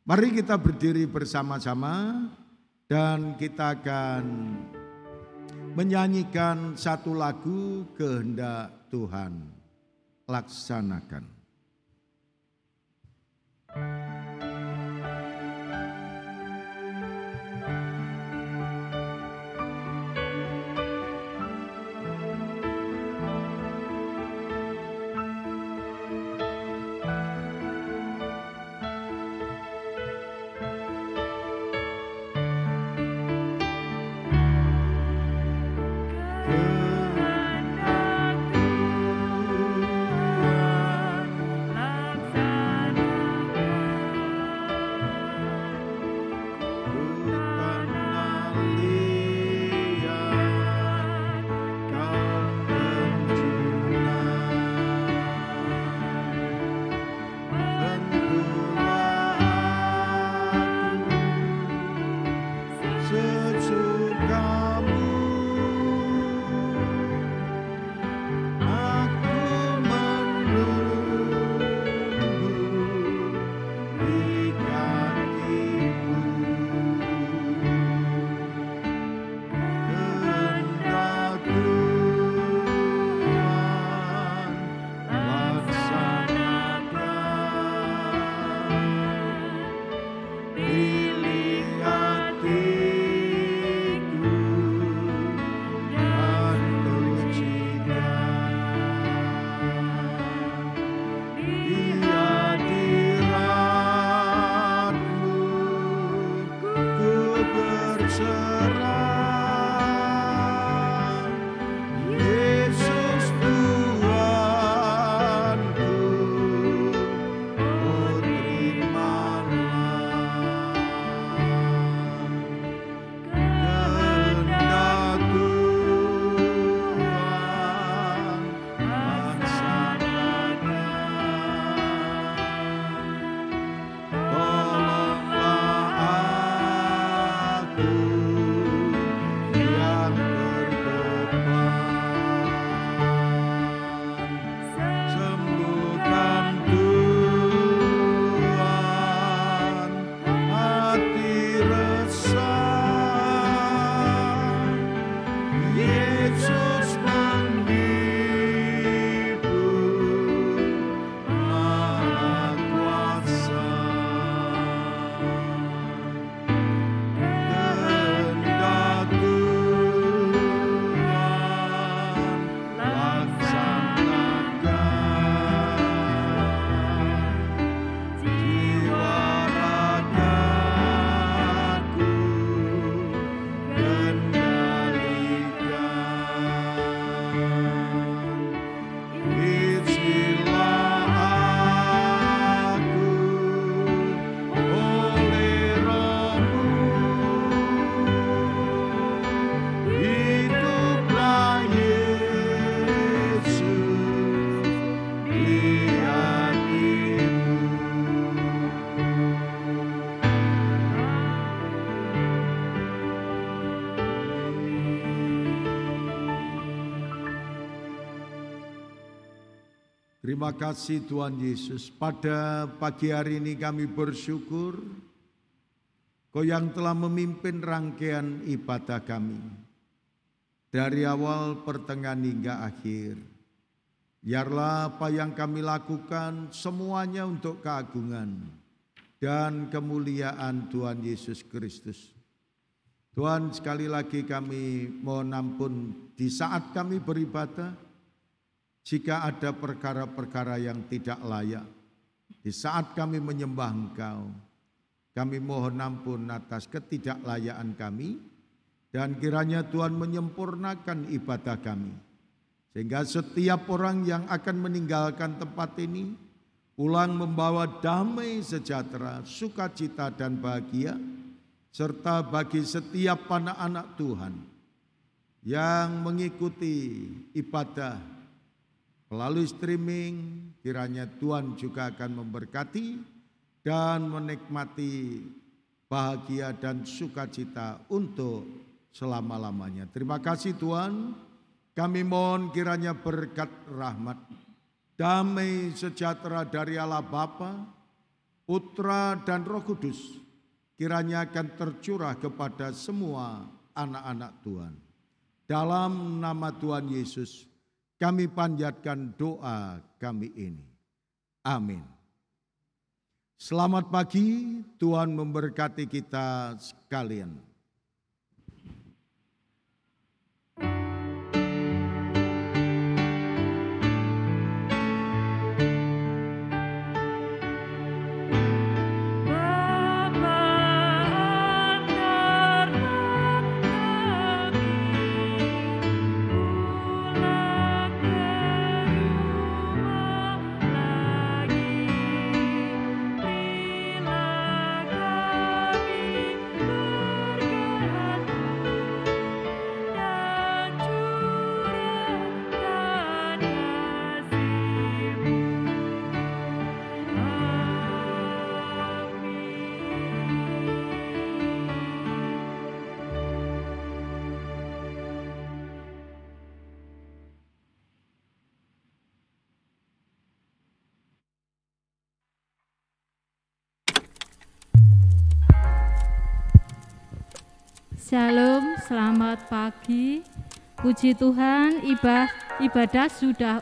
Mari kita berdiri bersama-sama dan kita akan menyanyikan satu lagu, Kehendak Tuhan Laksanakan. Terima kasih Tuhan Yesus. Pada pagi hari ini kami bersyukur Kau yang telah memimpin rangkaian ibadah kami dari awal, pertengahan hingga akhir. Biarlah apa yang kami lakukan semuanya untuk keagungan dan kemuliaan Tuhan Yesus Kristus. Tuhan, sekali lagi kami mohon ampun di saat kami beribadah, jika ada perkara-perkara yang tidak layak, di saat kami menyembah Engkau, kami mohon ampun atas ketidaklayaan kami, dan kiranya Tuhan menyempurnakan ibadah kami, sehingga setiap orang yang akan meninggalkan tempat ini, pulang membawa damai sejahtera, sukacita dan bahagia, serta bagi setiap anak-anak Tuhan yang mengikuti ibadah melalui streaming, kiranya Tuhan juga akan memberkati dan menikmati bahagia dan sukacita untuk selama-lamanya. Terima kasih Tuhan, kami mohon kiranya berkat rahmat, damai sejahtera dari Allah Bapa, Putra dan Roh Kudus, kiranya akan tercurah kepada semua anak-anak Tuhan. Dalam nama Tuhan Yesus, kami panjatkan doa kami ini. Amin. Selamat pagi, Tuhan memberkati kita sekalian. Shalom, selamat pagi. Puji Tuhan, ibadah sudah